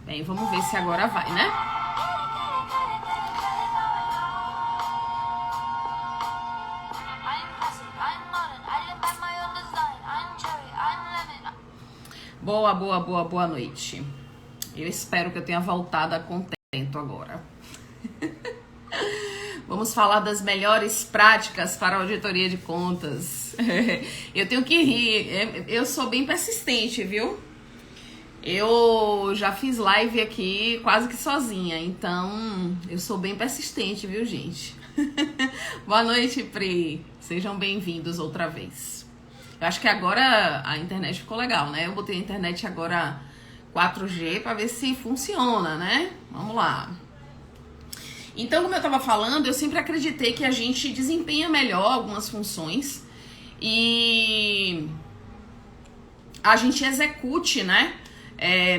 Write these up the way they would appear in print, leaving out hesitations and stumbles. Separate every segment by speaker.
Speaker 1: Bem, vamos ver se agora vai, né? Boa noite. Eu espero que eu tenha voltado a contento agora. Vamos falar das melhores práticas para a auditoria de contas. Eu tenho que rir, eu sou bem persistente, viu? Eu já fiz live aqui quase que sozinha, então eu sou bem persistente, viu, gente? Boa noite, Pri. Sejam bem-vindos outra vez. Eu acho que agora a internet ficou legal, né? Eu botei a internet agora 4G para ver se funciona, né? Vamos lá. Então, como eu estava falando, eu sempre acreditei que a gente desempenha melhor algumas funções e a gente execute, né,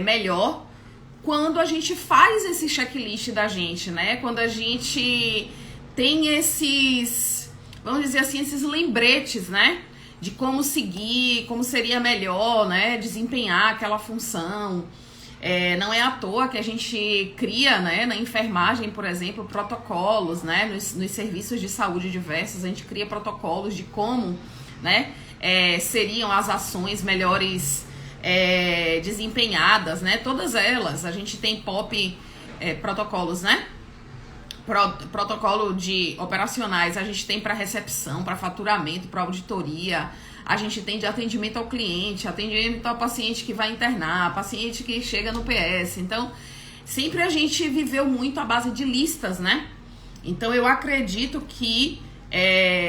Speaker 1: melhor quando a gente faz esse checklist da gente, né? Quando a gente tem esses, vamos dizer assim, esses lembretes, né? De como seguir, como seria melhor, né, desempenhar aquela função. Não é à toa que a gente cria, né, na enfermagem, por exemplo, protocolos, né, nos serviços de saúde diversos, a gente cria protocolos de como, né, seriam as ações melhores desempenhadas, né, todas elas. A gente tem protocolos, né, protocolo de operacionais, a gente tem para recepção, para faturamento, para auditoria, a gente tem de atendimento ao cliente, atendimento ao paciente que vai internar, paciente que chega no PS. Então, sempre a gente viveu muito à base de listas, né? Então, eu acredito que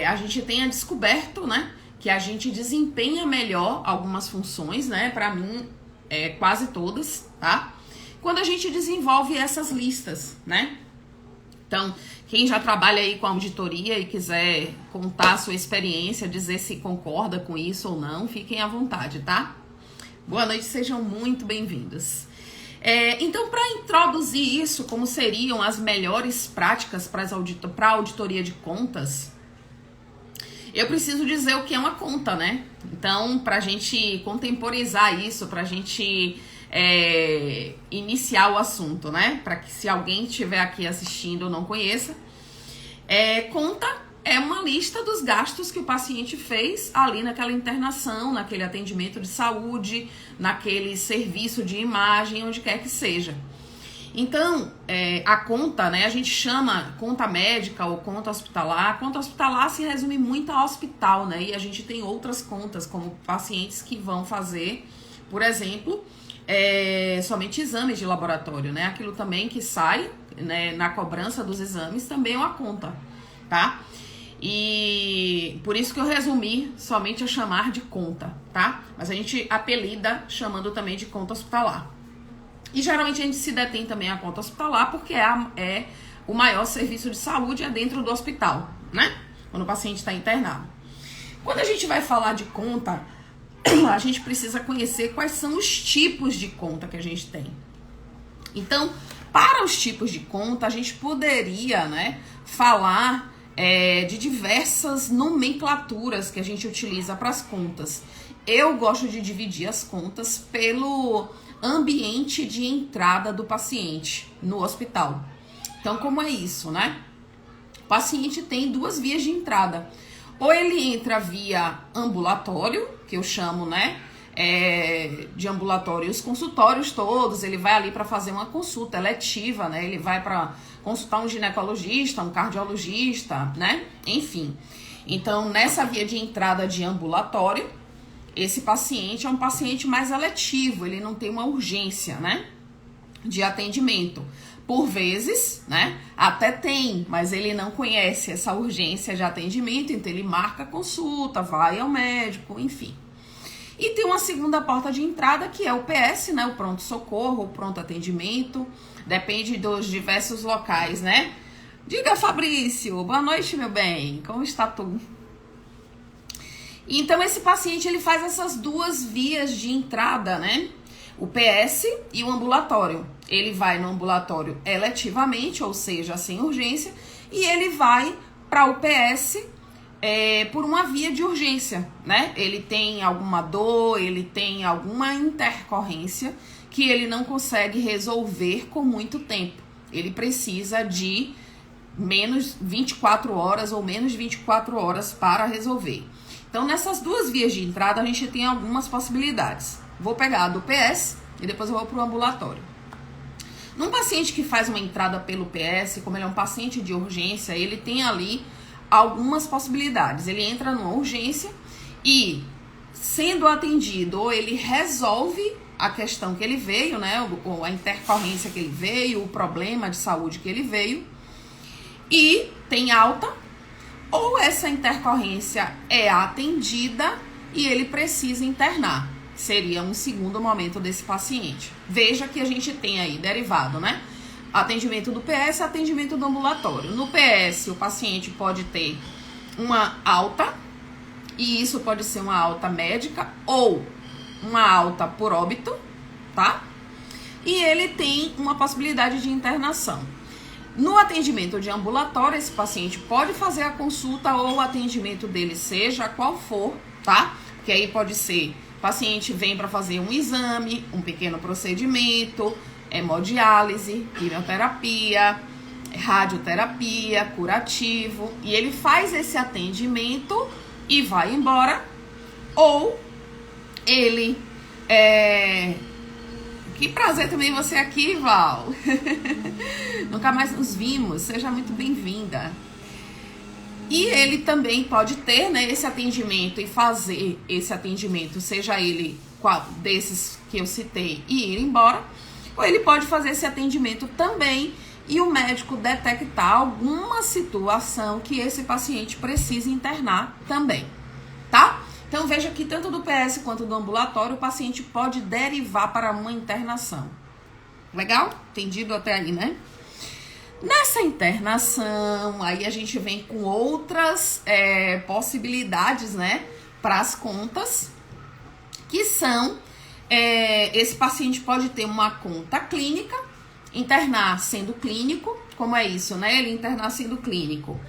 Speaker 1: a gente tenha descoberto, né, que a gente desempenha melhor algumas funções, né? Para mim, quase todas, tá? Quando a gente desenvolve essas listas, né? Então, quem já trabalha aí com auditoria e quiser contar a sua experiência, dizer se concorda com isso ou não, fiquem à vontade, tá? Boa noite, sejam muito bem-vindos. Então, para introduzir isso, como seriam as melhores práticas para a auditoria de contas, eu preciso dizer o que é uma conta, né? Então, para a gente contemporizar isso, para a gente iniciar o assunto, né? Para que se alguém estiver aqui assistindo ou não conheça, conta é uma lista dos gastos que o paciente fez ali naquela internação, naquele atendimento de saúde, naquele serviço de imagem, onde quer que seja. Então, a conta, né? A gente chama conta médica ou conta hospitalar. Conta hospitalar se resume muito a hospital, né? E a gente tem outras contas, como pacientes que vão fazer, por exemplo, somente exames de laboratório, né? Aquilo também que sai, né, na cobrança dos exames também é uma conta, tá? E por isso que eu resumi somente a chamar de conta, tá? Mas a gente apelida chamando também de conta hospitalar. E geralmente a gente se detém também a conta hospitalar porque é o maior serviço de saúde dentro do hospital, né? Quando o paciente está internado. Quando a gente vai falar de conta, a gente precisa conhecer quais são os tipos de conta que a gente tem. Então, para os tipos de conta, a gente poderia, né, falar de diversas nomenclaturas que a gente utiliza para as contas. Eu gosto de dividir as contas pelo ambiente de entrada do paciente no hospital. Então, como é isso, né? O paciente tem duas vias de entrada. Ou ele entra via ambulatório, que eu chamo, né, de ambulatório os consultórios todos, ele vai ali para fazer uma consulta eletiva, né, ele vai para consultar um ginecologista, um cardiologista, né, enfim. Então, nessa via de entrada de ambulatório, esse paciente é um paciente mais eletivo, ele não tem uma urgência, né, de atendimento. Por vezes, né, até tem, mas ele não conhece essa urgência de atendimento, então ele marca a consulta, vai ao médico, enfim. E tem uma segunda porta de entrada que é o PS, né, o pronto-socorro, o pronto-atendimento, depende dos diversos locais, né. Diga, Fabrício, boa noite, meu bem, como está tu? Então, esse paciente, ele faz essas duas vias de entrada, né, o PS e o ambulatório. Ele vai no ambulatório eletivamente, ou seja, sem urgência, e ele vai para o PS por uma via de urgência, né? Ele tem alguma dor, ele tem alguma intercorrência que ele não consegue resolver com muito tempo. Ele precisa de menos 24 horas ou menos de 24 horas para resolver. Então, nessas duas vias de entrada, a gente tem algumas possibilidades. Vou pegar a do PS e depois eu vou para o ambulatório. Num paciente que faz uma entrada pelo PS, como ele é um paciente de urgência, ele tem ali algumas possibilidades. Ele entra numa urgência e, sendo atendido, ou ele resolve a questão que ele veio, né, ou a intercorrência que ele veio, o problema de saúde que ele veio, e tem alta, ou essa intercorrência é atendida e ele precisa internar. Seria um segundo momento desse paciente. Veja que a gente tem aí derivado, né? Atendimento do PS, atendimento do ambulatório. No PS, o paciente pode ter uma alta, e isso pode ser uma alta médica ou uma alta por óbito, tá? E ele tem uma possibilidade de internação. No atendimento de ambulatório, esse paciente pode fazer a consulta ou o atendimento dele seja qual for, tá? Que aí pode ser, o paciente vem para fazer um exame, um pequeno procedimento, hemodiálise, quimioterapia, radioterapia, curativo, e ele faz esse atendimento e vai embora, ou ele Que prazer também você aqui, Val. Nunca mais nos vimos, seja muito bem-vinda. E ele também pode ter, né, esse atendimento e fazer esse atendimento, seja ele desses que eu citei, e ir embora, ou ele pode fazer esse atendimento também e o médico detectar alguma situação que esse paciente precisa internar também, tá? Então veja que tanto do PS quanto do ambulatório o paciente pode derivar para uma internação. Legal? Entendido até aí, né? Nessa internação, aí a gente vem com outras possibilidades, né, para as contas, que são, esse paciente pode ter uma conta clínica, internar sendo clínico, como é isso, né, ele internar sendo clínico.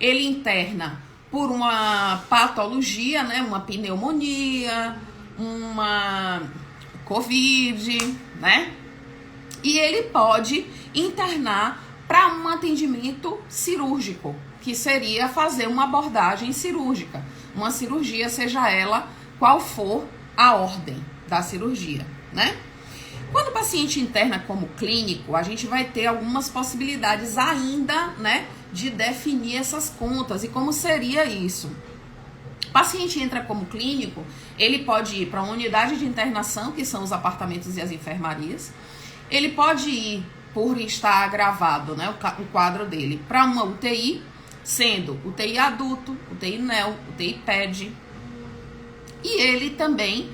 Speaker 1: Ele interna por uma patologia, né, uma pneumonia, uma COVID, né, e ele pode internar para um atendimento cirúrgico, que seria fazer uma abordagem cirúrgica, uma cirurgia, seja ela qual for a ordem da cirurgia, né? Quando o paciente interna como clínico, a gente vai ter algumas possibilidades ainda, né, de definir essas contas e como seria isso. O paciente entra como clínico, ele pode ir para uma unidade de internação, que são os apartamentos e as enfermarias, ele pode ir, por estar agravado, né, o quadro dele, para uma UTI, sendo UTI adulto, UTI NEO, UTI PED. E ele também,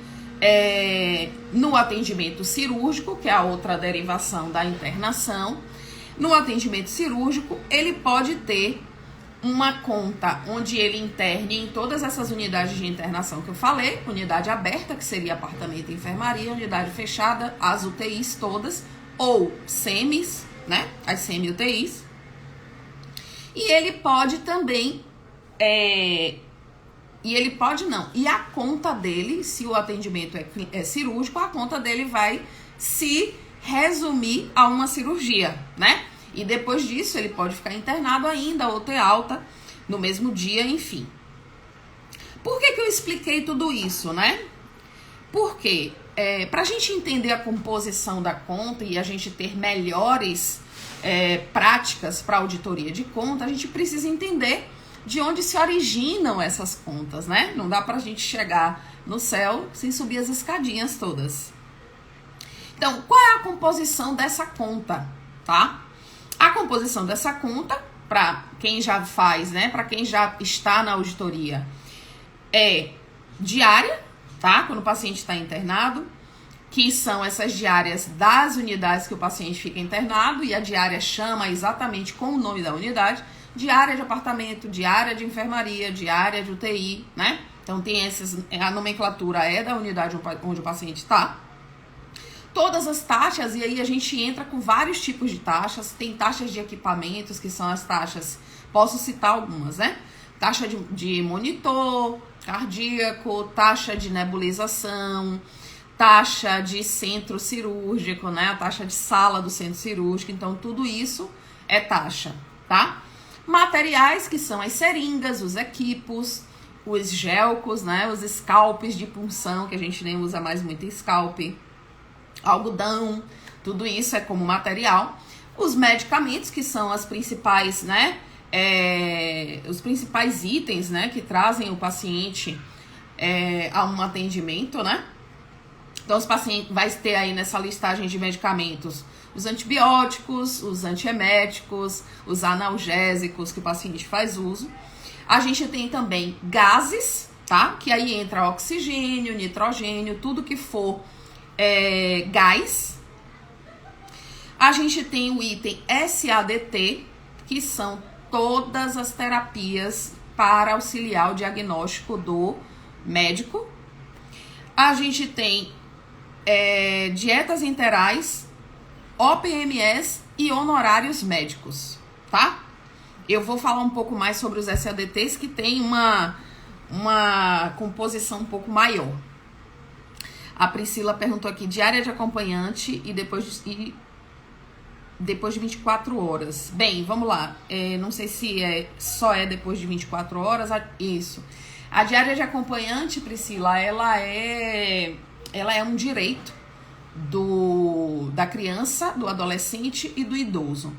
Speaker 1: no atendimento cirúrgico, que é a outra derivação da internação, no atendimento cirúrgico, ele pode ter uma conta onde ele interne em todas essas unidades de internação que eu falei, unidade aberta, que seria apartamento e enfermaria, unidade fechada, as UTIs todas, ou semis, né, as semi-UTIs. E ele pode também, e a conta dele, se o atendimento é cirúrgico, a conta dele vai se resumir a uma cirurgia, né? E depois disso ele pode ficar internado ainda ou ter alta no mesmo dia, enfim. Por que eu expliquei tudo isso, né? Porque para a gente entender a composição da conta e a gente ter melhores práticas para auditoria de conta, a gente precisa entender de onde se originam essas contas, né? Não dá para a gente chegar no céu sem subir as escadinhas todas. Então, qual é a composição dessa conta, tá? A composição dessa conta, para quem já faz, né? Para quem já está na auditoria, é diária, tá? Quando o paciente está internado, que são essas diárias das unidades que o paciente fica internado, e a diária chama exatamente com o nome da unidade, diária de apartamento, diária de enfermaria, diária de UTI, né? Então tem a nomenclatura é da unidade onde o paciente está. Todas as taxas, e aí a gente entra com vários tipos de taxas, tem taxas de equipamentos, que são as taxas, posso citar algumas, né? Taxa de monitor cardíaco, taxa de nebulização, taxa de centro cirúrgico, né? A taxa de sala do centro cirúrgico. Então, tudo isso é taxa, tá? Materiais, que são as seringas, os equipos, os gelcos, né? Os scalpes de punção, que a gente nem usa mais muito scalp. Algodão, tudo isso é como material. Os medicamentos, que são as principais, né? Os principais itens, né? Que trazem o paciente a um atendimento, né? Então, os pacientes vai ter aí nessa listagem de medicamentos os antibióticos, os antieméticos, os analgésicos que o paciente faz uso. A gente tem também gases, tá? Que aí entra oxigênio, nitrogênio, tudo que for gás. A gente tem o item SADT, que são todas as terapias para auxiliar o diagnóstico do médico. A gente tem dietas interais, OPMS e honorários médicos, tá? Eu vou falar um pouco mais sobre os SADTs, que tem uma composição um pouco maior. A Priscila perguntou aqui, diária de acompanhante e depois de 24 horas. Bem, vamos lá. Não sei se só depois de 24 horas. Isso. A diária de acompanhante, Priscila, ela é um direito da criança, do adolescente e do idoso.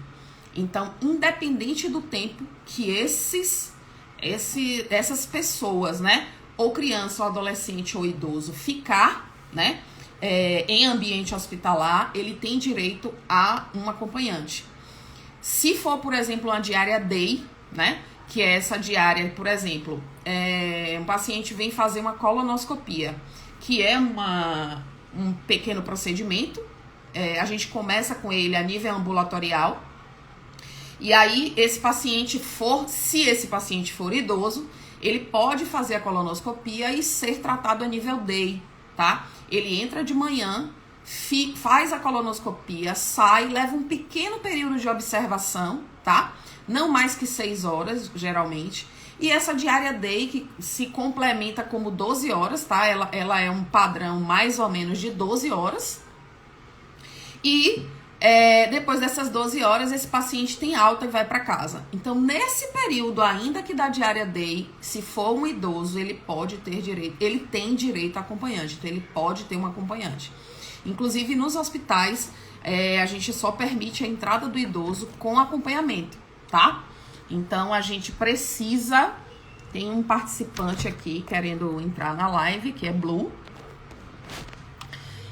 Speaker 1: Então, independente do tempo que essas pessoas, né, ou criança, ou adolescente, ou idoso, ficar, né, em ambiente hospitalar, ele tem direito a um acompanhante. Se for, por exemplo, uma diária day, né, que é essa diária, por exemplo, um paciente vem fazer uma colonoscopia, que é um pequeno procedimento, a gente começa com ele a nível ambulatorial, e aí se esse paciente for idoso, ele pode fazer a colonoscopia e ser tratado a nível day, tá? Ele entra de manhã, faz a colonoscopia, sai, leva um pequeno período de observação, tá? Não mais que 6 horas, geralmente. E essa diária day, que se complementa como 12 horas, tá? Ela é um padrão mais ou menos de 12 horas. E depois dessas 12 horas, esse paciente tem alta e vai para casa. Então, nesse período, ainda que da diária day, se for um idoso, ele tem direito a acompanhante. Então, ele pode ter um acompanhante. Inclusive, nos hospitais, a gente só permite a entrada do idoso com acompanhamento, tá? Então, a gente precisa... Tem um participante aqui querendo entrar na live, que é Blue.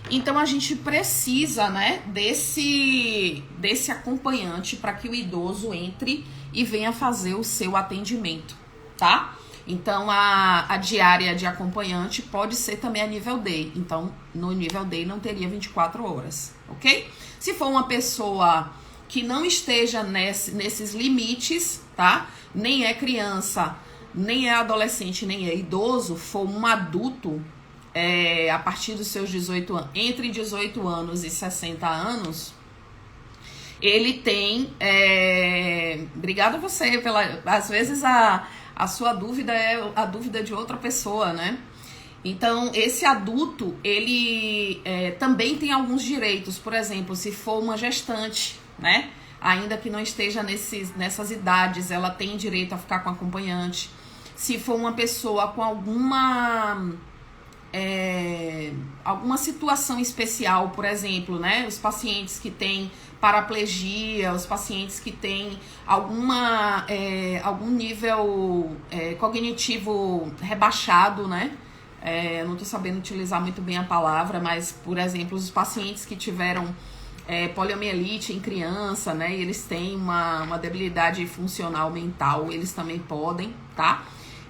Speaker 1: Então, a gente precisa, né, desse acompanhante para que o idoso entre e venha fazer o seu atendimento, tá? Então, a diária de acompanhante pode ser também a nível day. Então, no nível day não teria 24 horas, ok? Se for uma pessoa que não esteja nesses limites, tá? Nem é criança, nem é adolescente, nem é idoso, for um adulto a partir dos seus 18 anos, entre 18 anos e 60 anos, ele tem... Obrigada a você, às vezes a sua dúvida é a dúvida de outra pessoa, né? Então, esse adulto, ele também tem alguns direitos. Por exemplo, se for uma gestante, né? Ainda que não esteja nessas idades, ela tem direito a ficar com acompanhante. Se for uma pessoa com alguma situação especial, por exemplo, né? Os pacientes que têm paraplegia, os pacientes que têm algum nível cognitivo rebaixado, né? Não estou sabendo utilizar muito bem a palavra, mas, por exemplo, os pacientes que tiveram poliomielite em criança, né? E eles têm uma debilidade funcional mental, eles também podem, tá?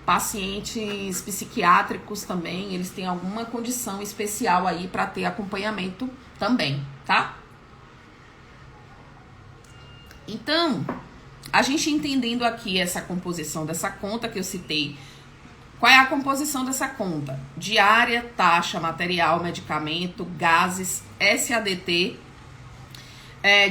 Speaker 1: Pacientes psiquiátricos também, eles têm alguma condição especial aí para ter acompanhamento também, tá? Então, a gente entendendo aqui essa composição dessa conta que eu citei, qual é a composição dessa conta? Diária, taxa, material, medicamento, gases, SADT,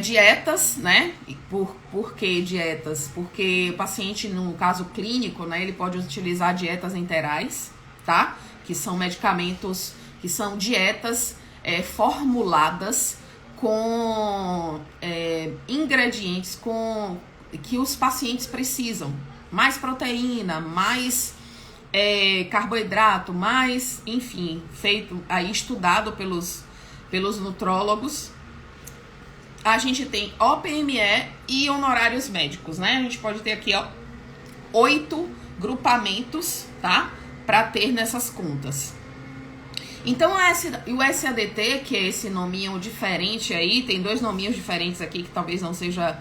Speaker 1: dietas, né? Por que dietas? Porque o paciente, no caso clínico, né, ele pode utilizar dietas interais, tá? Que são medicamentos que são dietas formuladas com ingredientes que os pacientes precisam. Mais proteína, mais carboidrato, mais, enfim, feito aí, estudado pelos nutrólogos. A gente tem OPME e honorários médicos, né? A gente pode ter aqui, 8 grupamentos, tá? Para ter nessas contas. Então, o SADT, que é esse nominho diferente aí, tem 2 nominhos diferentes aqui que talvez não seja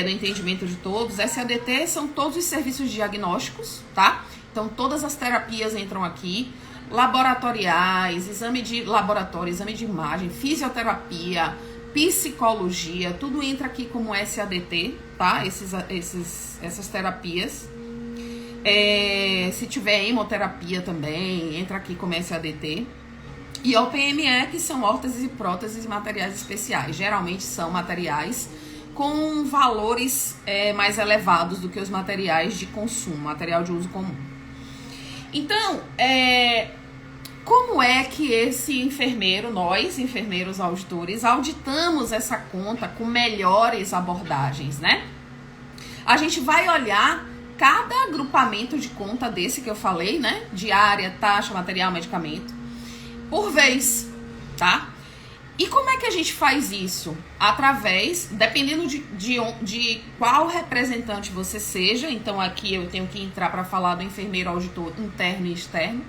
Speaker 1: do entendimento de todos. SADT são todos os serviços diagnósticos, tá? Então, todas as terapias entram aqui, laboratoriais, exame de laboratório, exame de imagem, fisioterapia, psicologia, tudo entra aqui como SADT, tá? Essas terapias. Se tiver hemoterapia também, entra aqui como SADT. E OPME, que são órteses e próteses e materiais especiais. Geralmente são materiais com valores mais elevados do que os materiais de consumo, material de uso comum. Então, como é que esse enfermeiro, nós, enfermeiros auditores, auditamos essa conta com melhores abordagens, né? A gente vai olhar cada agrupamento de conta desse que eu falei, né? Diária, taxa, material, medicamento, por vez, tá? E como é que a gente faz isso? Através, dependendo de qual representante você seja, então aqui eu tenho que entrar para falar do enfermeiro auditor interno e externo.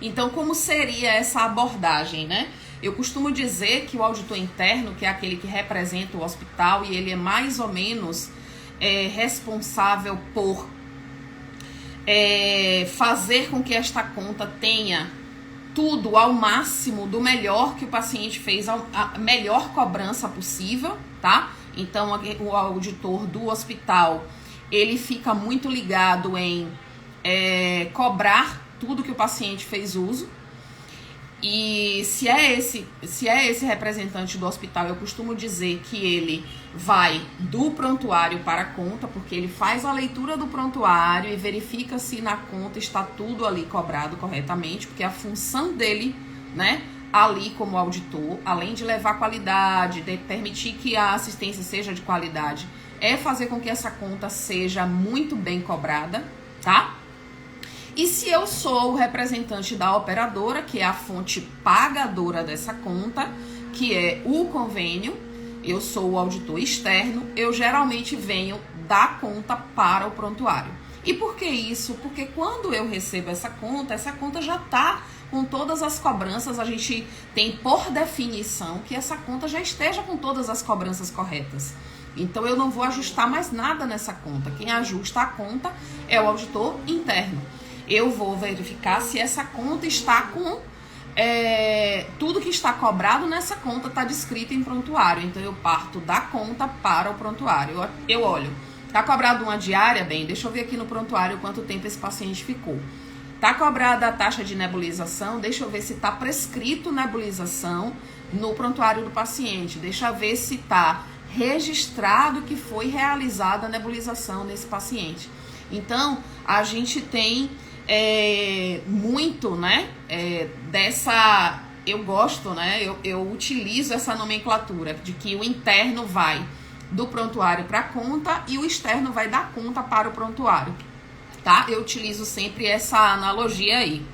Speaker 1: Então, como seria essa abordagem, né? Eu costumo dizer que o auditor interno, que é aquele que representa o hospital, e ele é mais ou menos responsável por fazer com que esta conta tenha tudo ao máximo do melhor que o paciente fez, a melhor cobrança possível, tá? Então, o auditor do hospital, ele fica muito ligado em cobrar tudo que o paciente fez uso. E se é esse representante do hospital, eu costumo dizer que ele vai do prontuário para a conta, porque ele faz a leitura do prontuário e verifica se na conta está tudo ali cobrado corretamente, porque a função dele, né, ali como auditor, além de levar qualidade, de permitir que a assistência seja de qualidade, é fazer com que essa conta seja muito bem cobrada, tá? E se eu sou o representante da operadora, que é a fonte pagadora dessa conta, que é o convênio, eu sou o auditor externo, eu geralmente venho da conta para o prontuário. E por que isso? Porque quando eu recebo essa conta já está com todas as cobranças, a gente tem por definição que essa conta já esteja com todas as cobranças corretas. Então eu não vou ajustar mais nada nessa conta. Quem ajusta a conta é o auditor interno. Eu vou verificar se essa conta está com tudo que está cobrado nessa conta está descrito em prontuário. Então eu parto da conta para o prontuário. Eu olho, está cobrado uma diária? Bem, deixa eu ver aqui no prontuário quanto tempo esse paciente ficou. Está cobrada a taxa de nebulização? Deixa eu ver se está prescrito nebulização no prontuário do paciente. Deixa eu ver se está registrado que foi realizada a nebulização nesse paciente. Então, a gente tem muito, né, dessa, eu gosto, né, eu utilizo essa nomenclatura de que o interno vai do prontuário para a conta e o externo vai da conta para o prontuário, tá? Eu utilizo sempre essa analogia aí.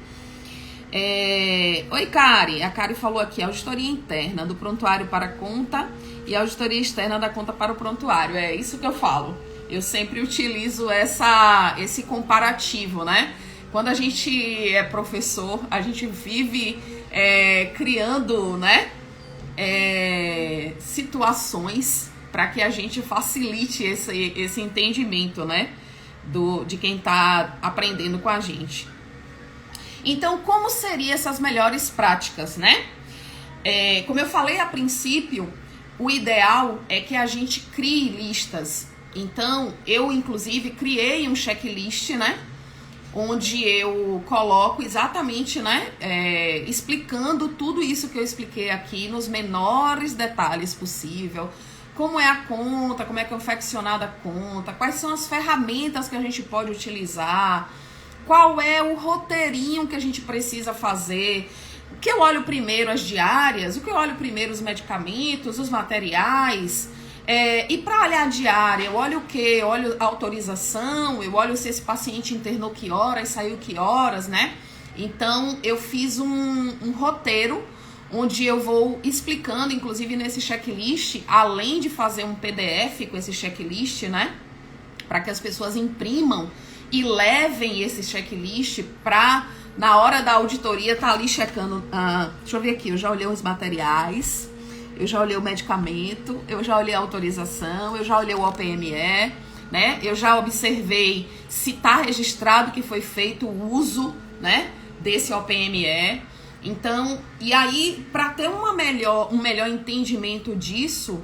Speaker 1: Oi, Kari. A Kari falou aqui, auditoria interna do prontuário para a conta e auditoria externa da conta para o prontuário. É isso que eu falo. Eu sempre utilizo esse comparativo, né? Quando a gente é professor, a gente vive criando, né, situações para que a gente facilite esse entendimento, né, de quem está aprendendo com a gente. Então, como seriam essas melhores práticas, né? Como eu falei a princípio, o ideal é que a gente crie listas. Então, eu, inclusive, criei um checklist, né? Onde eu coloco exatamente, né? Explicando tudo isso que eu expliquei aqui nos menores detalhes possível. Como é a conta, como é confeccionada a conta, quais são as ferramentas que a gente pode utilizar, qual é o roteirinho que a gente precisa fazer, que eu olho primeiro as diárias, o que eu olho primeiro os medicamentos, os materiais. E para olhar a diária, eu olho o quê? Eu olho a autorização, eu olho se esse paciente internou que horas, saiu que horas, né? Então, eu fiz um roteiro onde eu vou explicando, inclusive nesse checklist, além de fazer um PDF com esse checklist, né? Para que as pessoas imprimam e levem esse checklist para, na hora da auditoria, tá ali checando. Deixa eu ver aqui, eu já olhei os materiais, eu já olhei o medicamento, eu já olhei a autorização, eu já olhei o OPME, né? Eu já observei se tá registrado que foi feito o uso, né, desse OPME. Então, e aí, para ter um melhor entendimento disso,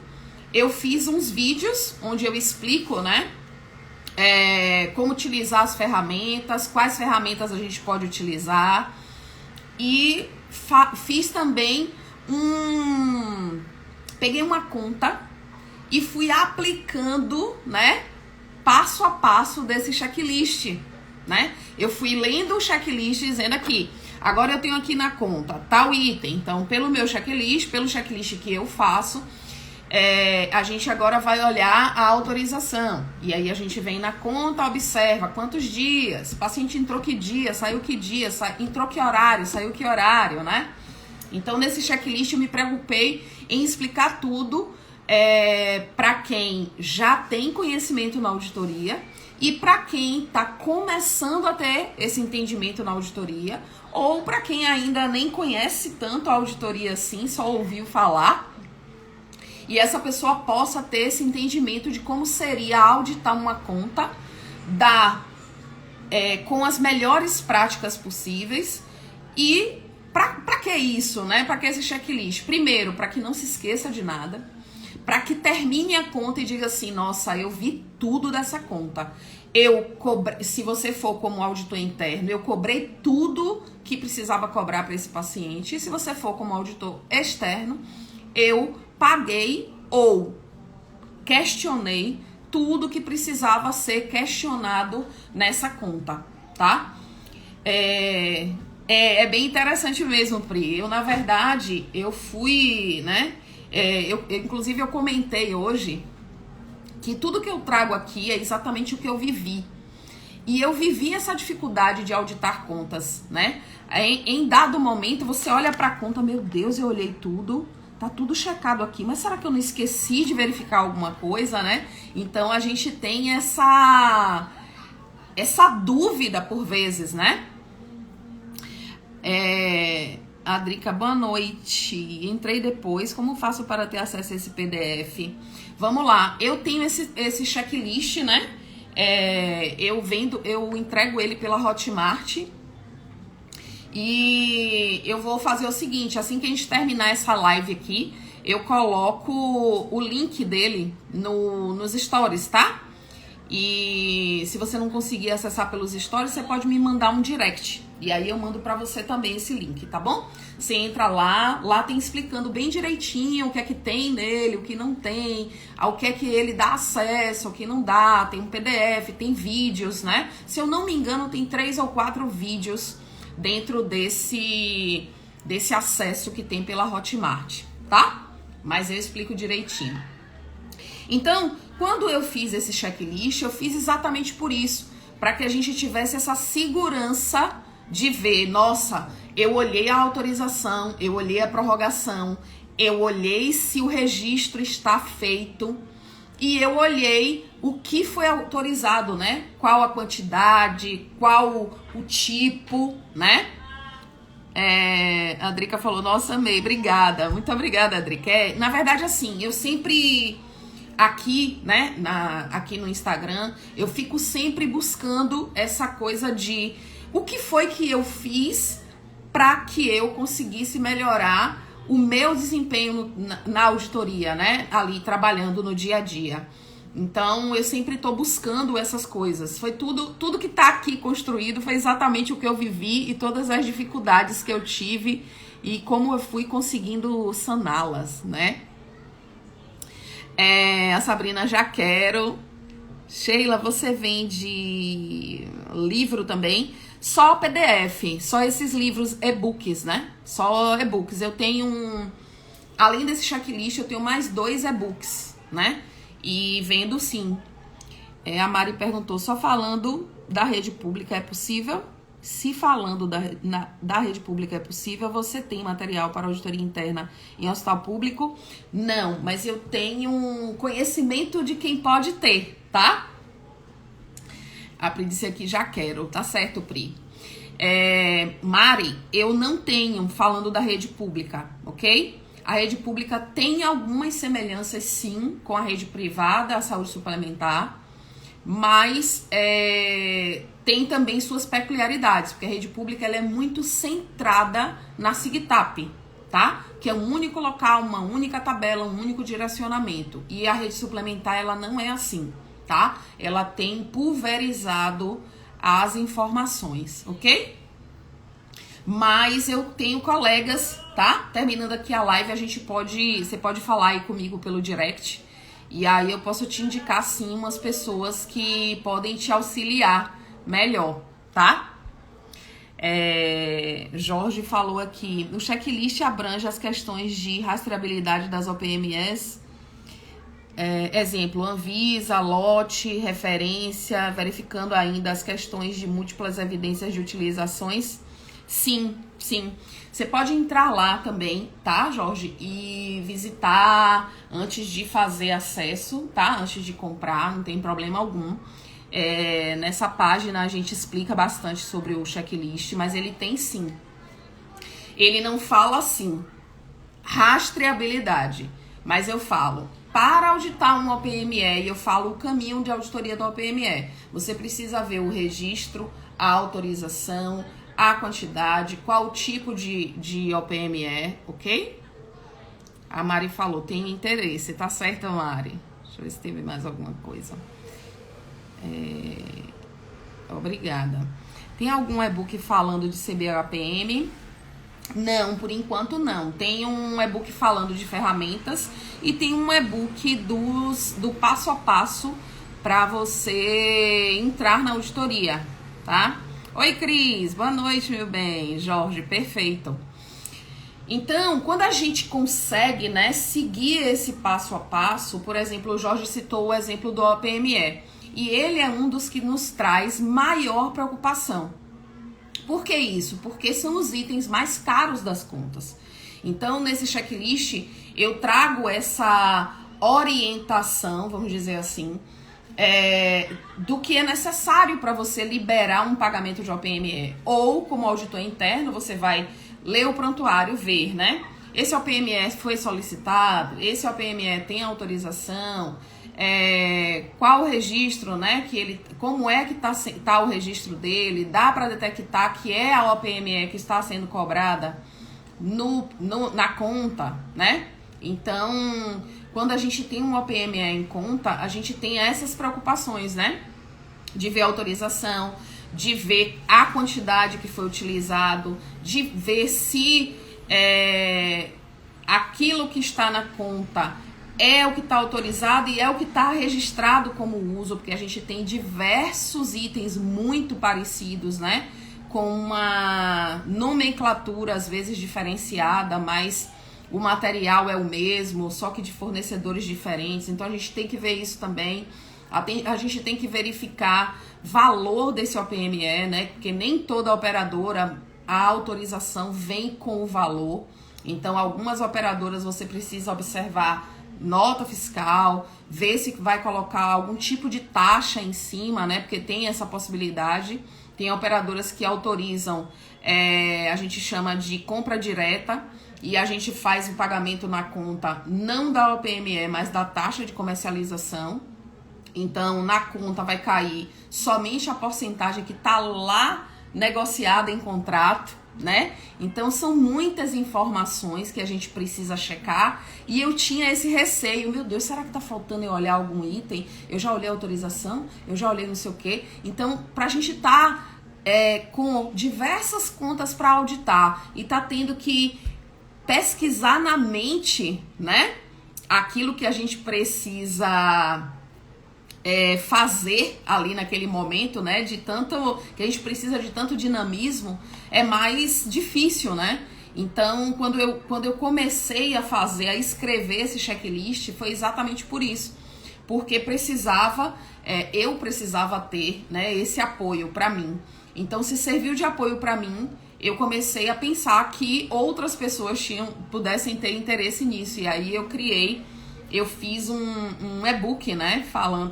Speaker 1: eu fiz uns vídeos onde eu explico, né, como utilizar as ferramentas, quais ferramentas a gente pode utilizar. E fiz também peguei uma conta e fui aplicando, né, passo a passo desse checklist, né? Eu fui lendo o checklist dizendo aqui, agora eu tenho aqui na conta tal item, então pelo meu checklist, pelo checklist que eu faço, a gente agora vai olhar a autorização. E aí a gente vem na conta, observa quantos dias, o paciente entrou que dia, saiu que dia, entrou que horário, saiu que horário, né? Então nesse checklist eu me preocupei em explicar tudo para quem já tem conhecimento na auditoria e para quem está começando a ter esse entendimento na auditoria, ou para quem ainda nem conhece tanto a auditoria assim, só ouviu falar, e essa pessoa possa ter esse entendimento de como seria auditar uma conta com as melhores práticas possíveis. E para que isso, né? Para que esse checklist? Primeiro, para que não se esqueça de nada, para que termine a conta e diga assim, nossa, eu vi tudo dessa conta. Se você for como auditor interno, eu cobrei tudo que precisava cobrar para esse paciente. E se você for como auditor externo, eu paguei ou questionei tudo que precisava ser questionado nessa conta, tá? É bem interessante mesmo, Pri. Na verdade, eu fui, né? Inclusive, eu comentei hoje que tudo que eu trago aqui é exatamente o que eu vivi. E eu vivi essa dificuldade de auditar contas, né? Em dado momento, você olha para a conta, meu Deus, eu olhei tudo, tá tudo checado aqui, mas será que eu não esqueci de verificar alguma coisa, né? Então, a gente tem essa dúvida por vezes, né? Adrica, boa noite. Entrei depois. Como faço para ter acesso a esse PDF? Vamos lá. Eu tenho esse checklist, né? Eu entrego ele pela Hotmart. E eu vou fazer o seguinte: assim que a gente terminar essa live aqui, eu coloco o link dele nos stories, tá? E se você não conseguir acessar pelos stories, você pode me mandar um direct. E aí eu mando pra você também esse link, tá bom? Você entra lá tem explicando bem direitinho o que é que tem nele, o que não tem, ao que é que ele dá acesso, o que não dá, tem um PDF, tem vídeos, né? Se eu não me engano, tem 3 ou 4 vídeos dentro desse acesso que tem pela Hotmart, tá? Mas eu explico direitinho. Então, quando eu fiz esse checklist, eu fiz exatamente por isso, para que a gente tivesse essa segurança de ver, nossa, eu olhei a autorização, eu olhei a prorrogação, eu olhei se o registro está feito e eu olhei o que foi autorizado, né? Qual a quantidade, qual o tipo, né? A Drica falou, nossa, amei, obrigada. Muito obrigada, Drica. Na verdade, assim, eu sempre... Aqui, né, aqui no Instagram, eu fico sempre buscando essa coisa de o que foi que eu fiz para que eu conseguisse melhorar o meu desempenho na auditoria, né, ali trabalhando no dia a dia. Então, eu sempre estou buscando essas coisas. Foi tudo que está aqui construído foi exatamente o que eu vivi e todas as dificuldades que eu tive e como eu fui conseguindo saná-las, né? A Sabrina, já quero Sheila, você vende livro também? Só PDF, só esses livros e-books, né? Só e-books. Eu tenho, além desse checklist, eu tenho mais 2 e-books, né? E vendo sim. A Mari perguntou, só falando da rede pública é possível? Se falando da rede pública é possível, você tem material para auditoria interna em hospital público? Não, mas eu tenho um conhecimento de quem pode ter, tá? A Pri disse aqui, já quero, tá certo, Pri. Mari, eu não tenho falando da rede pública, ok? A rede pública tem algumas semelhanças, sim, com a rede privada, a saúde suplementar, mas tem também suas peculiaridades, porque a rede pública ela é muito centrada na SIGTAP, tá? Que é um único local, uma única tabela, um único direcionamento. E a rede suplementar, ela não é assim, tá? Ela tem pulverizado as informações, ok? Mas eu tenho colegas, tá? Terminando aqui a live, você pode falar aí comigo pelo direct. E aí eu posso te indicar, sim, umas pessoas que podem te auxiliar melhor, tá? Jorge falou aqui, o checklist abrange as questões de rastreabilidade das OPMS. Exemplo, Anvisa, lote, referência, verificando ainda as questões de múltiplas evidências de utilizações. Sim, sim. Você pode entrar lá também, tá, Jorge? E visitar antes de fazer acesso, tá? Antes de comprar, não tem problema algum. Nessa página a gente explica bastante sobre o checklist, mas ele tem sim. Ele não fala assim, rastreabilidade, mas eu falo, para auditar um OPME, eu falo o caminho de auditoria do OPME. Você precisa ver o registro, a autorização, a quantidade, qual tipo de OPME, ok? A Mari falou, tem interesse, tá certo, Mari? Deixa eu ver se teve mais alguma coisa. Obrigada. Tem algum e-book falando de CBAPM? Não, por enquanto não. Tem um e-book falando de ferramentas e tem um e-book do passo a passo para você entrar na auditoria, tá? Oi, Cris. Boa noite, meu bem. Jorge, perfeito. Então, quando a gente consegue, né, seguir esse passo a passo, por exemplo, o Jorge citou o exemplo do OPME, e ele é um dos que nos traz maior preocupação. Por que isso? Porque são os itens mais caros das contas. Então, nesse checklist, eu trago essa orientação, vamos dizer assim, do que é necessário para você liberar um pagamento de OPME. Ou, como auditor interno, você vai ler o prontuário, ver, né? Esse OPME foi solicitado, esse OPME tem autorização, qual o registro, né? Como é que tá o registro dele, dá para detectar que é a OPME que está sendo cobrada na conta, né? Então, quando a gente tem um OPME em conta, a gente tem essas preocupações, né? De ver a autorização, de ver a quantidade que foi utilizado, de ver se aquilo que está na conta é o que está autorizado e é o que está registrado como uso, porque a gente tem diversos itens muito parecidos, né? Com uma nomenclatura às vezes diferenciada, mas o material é o mesmo, só que de fornecedores diferentes. Então a gente tem que ver isso também. A gente tem que verificar valor desse OPME, né? Porque nem toda operadora, a autorização vem com o valor. Então, algumas operadoras você precisa observar nota fiscal, ver se vai colocar algum tipo de taxa em cima, né? Porque tem essa possibilidade. Tem operadoras que autorizam, a gente chama de compra direta, e a gente faz o pagamento na conta não da OPME, mas da taxa de comercialização. Então, na conta vai cair somente a porcentagem que está lá negociada em contrato, né? Então, são muitas informações que a gente precisa checar. E eu tinha esse receio, meu Deus, será que tá faltando eu olhar algum item? Eu já olhei a autorização, eu já olhei não sei o quê. Então, pra gente tá com diversas contas para auditar e tá tendo que pesquisar na mente, né? Aquilo que a gente precisa fazer ali naquele momento, né, de tanto que a gente precisa de tanto dinamismo, é mais difícil, né? Então, quando eu comecei a fazer, a escrever esse checklist, foi exatamente por isso, porque eu precisava ter, né, esse apoio para mim. Então, se serviu de apoio para mim, eu comecei a pensar que outras pessoas pudessem ter interesse nisso, e aí eu fiz um e-book, né,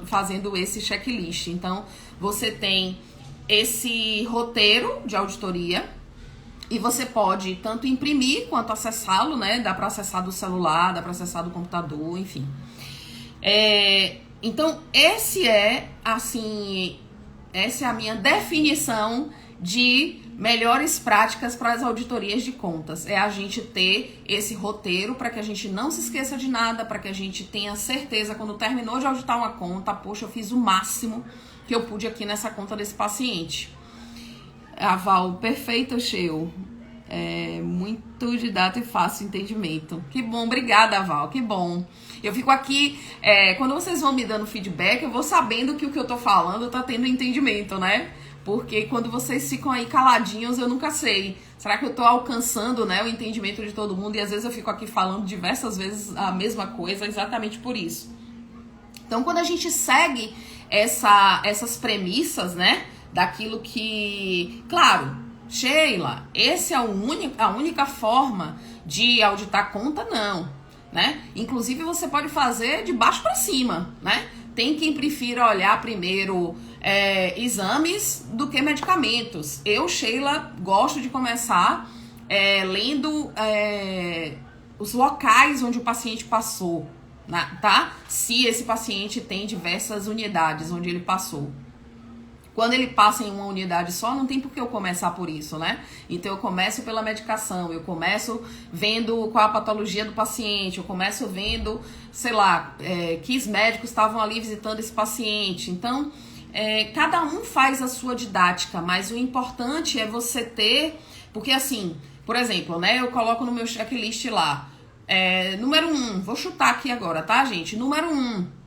Speaker 1: fazendo esse checklist. Então, você tem esse roteiro de auditoria e você pode tanto imprimir quanto acessá-lo, né, dá para acessar do celular, dá para acessar do computador, enfim. Então, essa é a minha definição de melhores práticas para as auditorias de contas. É a gente ter esse roteiro para que a gente não se esqueça de nada, para que a gente tenha certeza quando terminou de auditar uma conta, poxa, eu fiz o máximo que eu pude aqui nessa conta desse paciente. A Val, perfeito, Sheu. Muito didático e fácil entendimento. Que bom, obrigada, Val, que bom. Eu fico aqui, quando vocês vão me dando feedback, eu vou sabendo que o que eu tô falando tá tendo entendimento, né? Porque quando vocês ficam aí caladinhos, eu nunca sei. Será que eu tô alcançando, né, o entendimento de todo mundo? E às vezes eu fico aqui falando diversas vezes a mesma coisa, exatamente por isso. Então, quando a gente segue essas premissas, né, daquilo que... Claro, Sheila, essa é a única forma de auditar conta? Não, né? Inclusive, você pode fazer de baixo para cima, né? Tem quem prefira olhar primeiro exames do que medicamentos. Eu, Sheila, gosto de começar lendo os locais onde o paciente passou, tá? Se esse paciente tem diversas unidades onde ele passou. Quando ele passa em uma unidade só, não tem por que eu começar por isso, né? Então, eu começo pela medicação, eu começo vendo qual a patologia do paciente, eu começo vendo, sei lá, que médicos estavam ali visitando esse paciente. Então, cada um faz a sua didática, mas o importante é você ter... Porque, assim, por exemplo, né, eu coloco no meu checklist lá, número 1, vou chutar aqui agora, tá, gente? Número 1.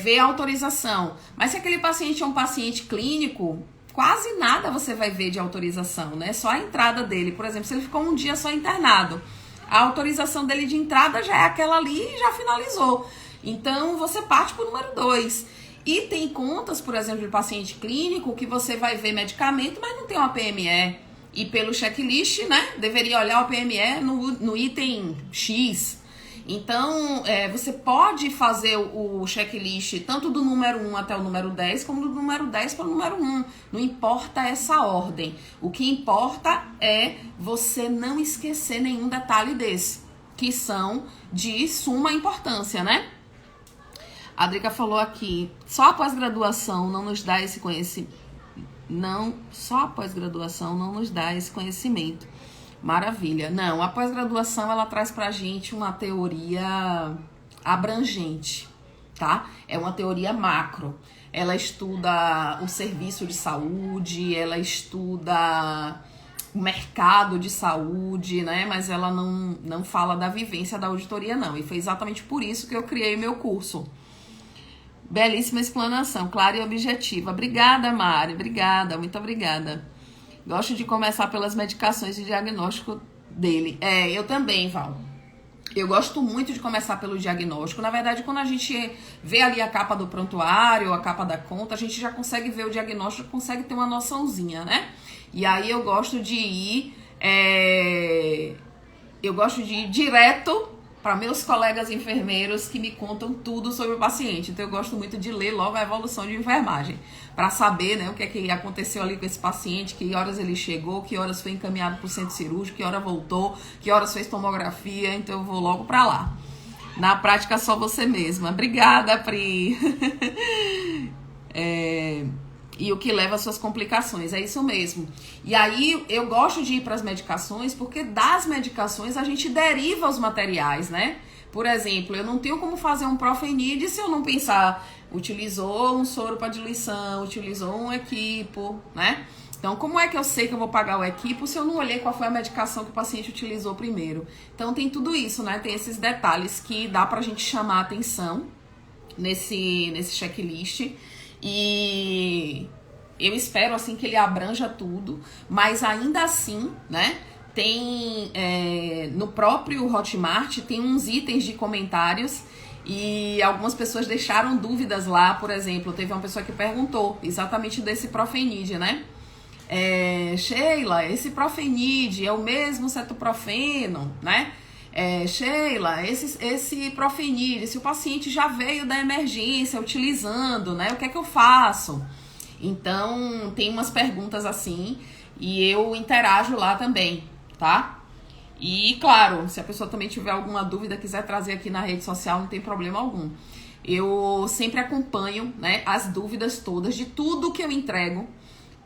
Speaker 1: Ver a autorização. Mas se aquele paciente é um paciente clínico, quase nada você vai ver de autorização, né? Só a entrada dele. Por exemplo, se ele ficou um dia só internado, a autorização dele de entrada já é aquela ali e já finalizou. Então, você parte para o número 2. E tem contas, por exemplo, de paciente clínico, que você vai ver medicamento, mas não tem uma PME. E pelo checklist, né, deveria olhar o PME no item X. Então, você pode fazer o checklist tanto do número 1 até o número 10, como do número 10 para o número 1. Não importa essa ordem. O que importa é você não esquecer nenhum detalhe desse, que são de suma importância, né? A Drica falou aqui, só a pós-graduação não nos dá esse conhecimento. Só a pós-graduação não nos dá esse conhecimento. Maravilha. Não, a pós-graduação, ela traz pra gente uma teoria abrangente, tá? É uma teoria macro. Ela estuda o serviço de saúde, ela estuda o mercado de saúde, né? Mas ela não fala da vivência da auditoria, não. E foi exatamente por isso que eu criei o meu curso. Belíssima explanação, clara e objetiva. Obrigada, Mari. Obrigada, muito obrigada. Gosto de começar pelas medicações de diagnóstico dele. Eu também, Val. Eu gosto muito de começar pelo diagnóstico. Na verdade, quando a gente vê ali a capa do prontuário, a capa da conta, a gente já consegue ver o diagnóstico, consegue ter uma noçãozinha, né? E aí eu gosto de ir... direto para meus colegas enfermeiros que me contam tudo sobre o paciente. Então, eu gosto muito de ler logo a evolução de enfermagem, para saber, né, o que é que aconteceu ali com esse paciente, que horas ele chegou, que horas foi encaminhado para o centro cirúrgico, que hora voltou, que horas fez tomografia. Então, eu vou logo para lá. Na prática, só você mesma. Obrigada, Pri. E o que leva às suas complicações, é isso mesmo. E aí eu gosto de ir para as medicações, porque das medicações a gente deriva os materiais, né? Por exemplo, eu não tenho como fazer um Profenid se eu não pensar, utilizou um soro para diluição, utilizou um equipo, né? Então, como é que eu sei que eu vou pagar o equipo se eu não olhei qual foi a medicação que o paciente utilizou primeiro? Então, tem tudo isso, né? Tem esses detalhes que dá pra gente chamar a atenção nesse checklist. E eu espero, assim, que ele abranja tudo, mas ainda assim, né, tem, no próprio Hotmart, tem uns itens de comentários e algumas pessoas deixaram dúvidas lá. Por exemplo, teve uma pessoa que perguntou exatamente desse Profenid, né? Sheila, esse Profenid é o mesmo cetoprofeno, né? Sheila, esse Profenid, se o paciente já veio da emergência utilizando, né? O que é que eu faço? Então, tem umas perguntas assim e eu interajo lá também, tá? E, claro, se a pessoa também tiver alguma dúvida, quiser trazer aqui na rede social, não tem problema algum. Eu sempre acompanho, né, as dúvidas todas de tudo que eu entrego,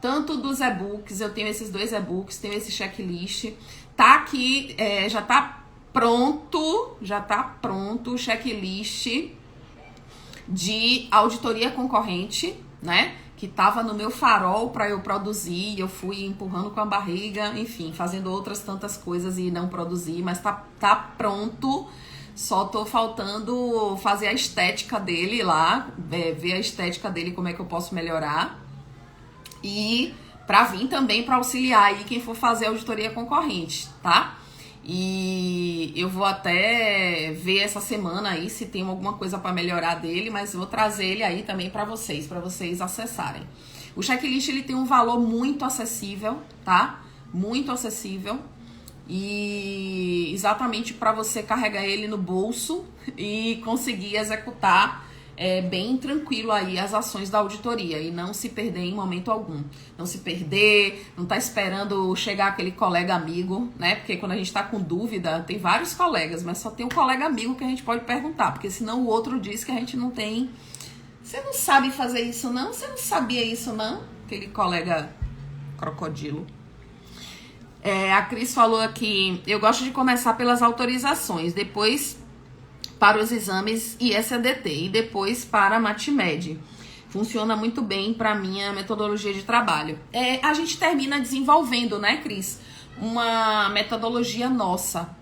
Speaker 1: tanto dos e-books, eu tenho esses 2 e-books, tenho esse checklist, tá aqui, já tá pronto o checklist de auditoria concorrente, né? Que tava no meu farol para eu produzir, eu fui empurrando com a barriga, enfim, fazendo outras tantas coisas e não produzir, mas tá pronto, só tô faltando fazer a estética dele lá, ver a estética dele, como é que eu posso melhorar, e para vir também para auxiliar aí quem for fazer auditoria concorrente, tá? E eu vou até ver essa semana aí se tem alguma coisa para melhorar dele, mas vou trazer ele aí também para vocês acessarem. O checklist, ele tem um valor muito acessível, tá? Muito acessível. E exatamente para você carregar ele no bolso e conseguir executar bem tranquilo aí as ações da auditoria e não se perder em momento algum. Não se perder, não tá esperando chegar aquele colega amigo, né? Porque quando a gente tá com dúvida, tem vários colegas, mas só tem um colega amigo que a gente pode perguntar, porque senão o outro diz que a gente não tem. Você não sabe fazer isso não? Você não sabia isso não? Aquele colega crocodilo. A Cris falou aqui, eu gosto de começar pelas autorizações, depois para os exames ISADT e depois para a MatMed. Funciona muito bem para minha metodologia de trabalho. A gente termina desenvolvendo, né, Cris, uma metodologia nossa.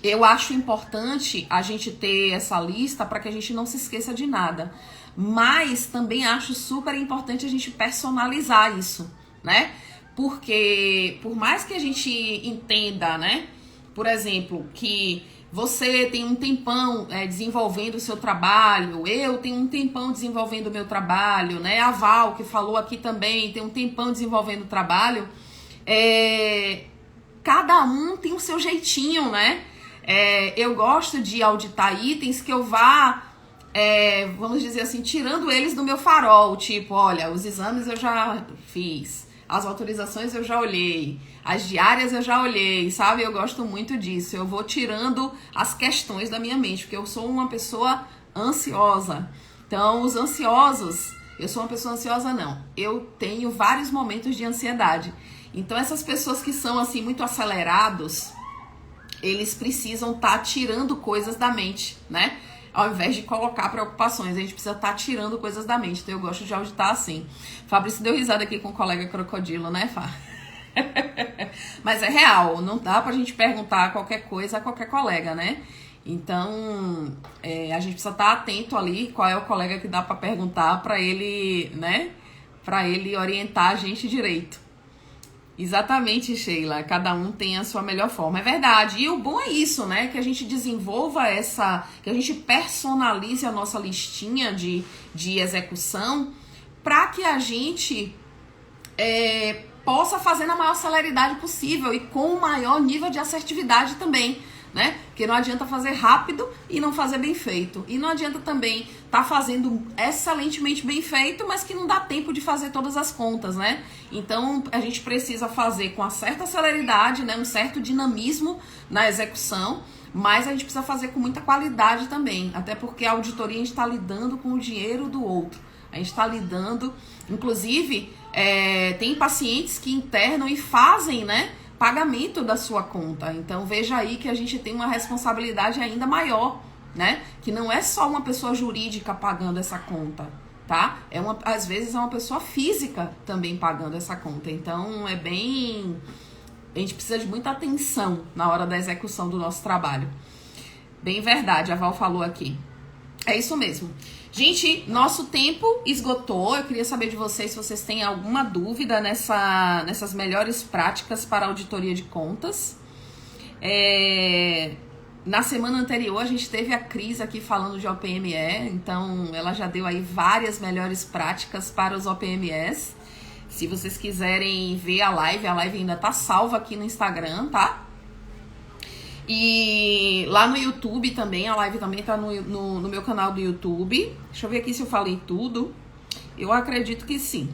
Speaker 1: Eu acho importante a gente ter essa lista para que a gente não se esqueça de nada. Mas também acho super importante a gente personalizar isso, né? Porque por mais que a gente entenda, né, por exemplo, que você tem um tempão desenvolvendo o seu trabalho, eu tenho um tempão desenvolvendo o meu trabalho, né? A Val, que falou aqui também, tem um tempão desenvolvendo o trabalho. Cada um tem o seu jeitinho, né? Eu gosto de auditar itens que eu vá, vamos dizer assim, tirando eles do meu farol. Tipo, olha, os exames eu já fiz, as autorizações eu já olhei, as diárias eu já olhei, sabe? Eu gosto muito disso. Eu vou tirando as questões da minha mente, porque eu sou uma pessoa ansiosa. Então, os ansiosos, eu sou uma pessoa ansiosa não. Eu tenho vários momentos de ansiedade. Então, essas pessoas que são assim muito acelerados, eles precisam estar tirando coisas da mente, né? Ao invés de colocar preocupações, a gente precisa estar tirando coisas da mente. Então eu gosto de auditar assim. Fabrício deu risada aqui com o colega crocodilo, né, Fá? Mas é real, não dá pra gente perguntar qualquer coisa a qualquer colega, né? Então, a gente precisa estar atento ali qual é o colega que dá pra perguntar pra ele, né? Pra ele orientar a gente direito. Exatamente, Sheila. Cada um tem a sua melhor forma. É verdade. E o bom é isso, né? Que a gente desenvolva que a gente personalize a nossa listinha de execução para que a gente possa fazer na maior celeridade possível e com o maior nível de assertividade também, né? Porque não adianta fazer rápido e não fazer bem feito. E não adianta também estar fazendo excelentemente bem feito, mas que não dá tempo de fazer todas as contas, né? Então, a gente precisa fazer com uma certa celeridade, né? Um certo dinamismo na execução, mas a gente precisa fazer com muita qualidade também. Até porque a auditoria, a gente está lidando com o dinheiro do outro. A gente está lidando, inclusive, tem pacientes que internam e fazem, né? Pagamento da sua conta. Então veja aí que a gente tem uma responsabilidade ainda maior, né? Que não é só uma pessoa jurídica pagando essa conta, tá? Às vezes é uma pessoa física também pagando essa conta. Então a gente precisa de muita atenção na hora da execução do nosso trabalho. Bem verdade, a Val falou aqui. É isso mesmo. Gente, nosso tempo esgotou. Eu queria saber de vocês se vocês têm alguma dúvida nessas melhores práticas para auditoria de contas. Na semana anterior a gente teve a Cris aqui falando de OPME, então ela já deu aí várias melhores práticas para os OPMEs. Se vocês quiserem ver a live ainda tá salva aqui no Instagram, tá? E lá no YouTube também, a live também tá no meu canal do YouTube. Deixa eu ver aqui se eu falei tudo. Eu acredito que sim.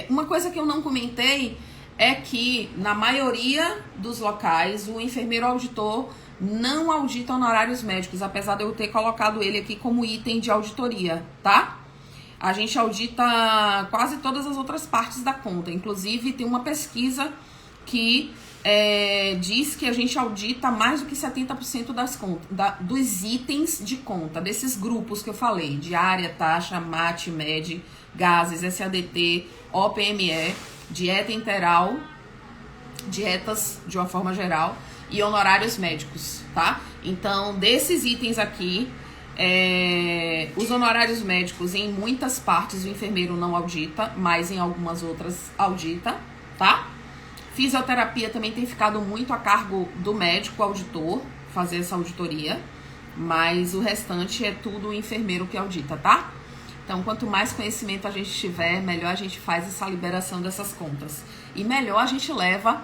Speaker 1: Uma coisa que eu não comentei é que na maioria dos locais o enfermeiro auditor não audita honorários médicos, apesar de eu ter colocado ele aqui como item de auditoria, tá? A gente audita quase todas as outras partes da conta. Inclusive tem uma pesquisa que diz que a gente audita mais do que 70% das contas, dos itens de conta, desses grupos que eu falei, diária, taxa, MAT, MED, gases, SADT, OPME, dieta interal, dietas de uma forma geral e honorários médicos, tá? Então, desses itens aqui, os honorários médicos em muitas partes o enfermeiro não audita, mas em algumas outras audita, tá? Fisioterapia também tem ficado muito a cargo do médico auditor fazer essa auditoria, mas o restante é tudo o enfermeiro que audita, tá? Então, quanto mais conhecimento a gente tiver, melhor a gente faz essa liberação dessas contas. E melhor a gente leva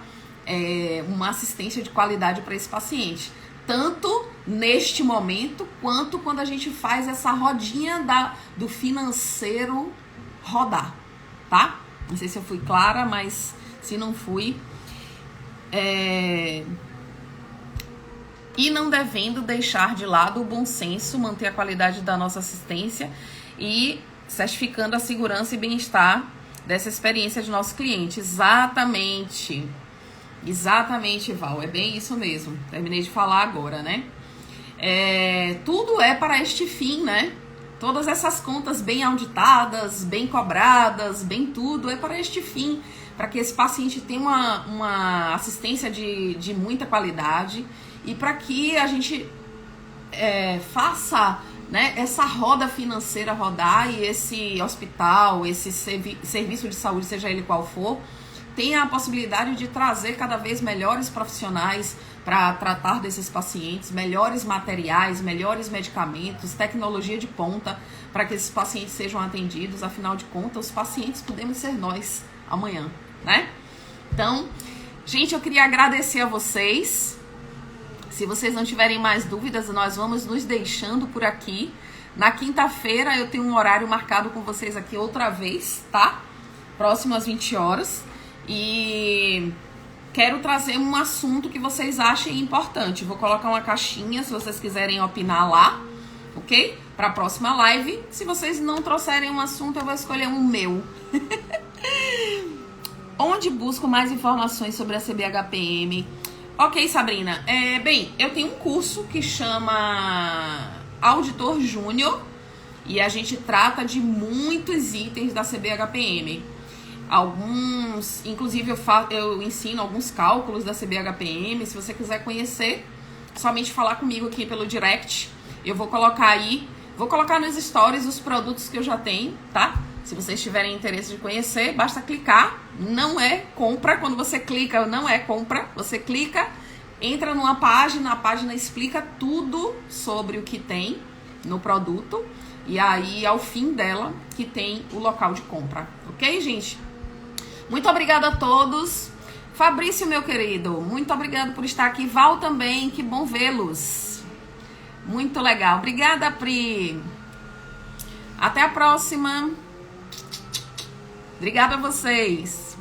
Speaker 1: uma assistência de qualidade para esse paciente. Tanto neste momento, quanto quando a gente faz essa rodinha do financeiro rodar, tá? Não sei se eu fui clara, mas se não fui. E não devendo deixar de lado o bom senso, manter a qualidade da nossa assistência e certificando a segurança e bem-estar dessa experiência de nosso cliente. Exatamente. Exatamente, Val. É bem isso mesmo. Terminei de falar agora, né? Tudo é para este fim, né? Todas essas contas bem auditadas, bem cobradas, bem tudo, é para este fim. Para que esse paciente tenha uma assistência de muita qualidade e para que a gente faça, né, essa roda financeira rodar e esse hospital, esse serviço de saúde, seja ele qual for, tenha a possibilidade de trazer cada vez melhores profissionais para tratar desses pacientes, melhores materiais, melhores medicamentos, tecnologia de ponta, para que esses pacientes sejam atendidos. Afinal de contas, os pacientes podemos ser nós amanhã, né? Então, gente, eu queria agradecer a vocês. Se vocês não tiverem mais dúvidas, nós vamos nos deixando por aqui. Na quinta-feira eu tenho um horário marcado com vocês aqui outra vez, tá? Próximo às 20 horas. E quero trazer um assunto que vocês achem importante. Vou colocar uma caixinha se vocês quiserem opinar lá, ok? Para a próxima live. Se vocês não trouxerem um assunto, eu vou escolher um meu. Onde busco mais informações sobre a CBHPM? Ok, Sabrina. Bem, eu tenho um curso que chama Auditor Júnior e a gente trata de muitos itens da CBHPM. Alguns, inclusive eu ensino alguns cálculos da CBHPM. Se você quiser conhecer, somente falar comigo aqui pelo direct. Eu vou colocar nos stories os produtos que eu já tenho, tá? Se vocês tiverem interesse de conhecer, basta clicar. Não é compra. Quando você clica, não é compra. Você clica, entra numa página, a página explica tudo sobre o que tem no produto. E aí, ao fim dela, que tem o local de compra. Ok, gente? Muito obrigada a todos. Fabrício, meu querido, muito obrigado por estar aqui. Val também, que bom vê-los. Muito legal. Obrigada, Pri. Até a próxima. Obrigada a vocês.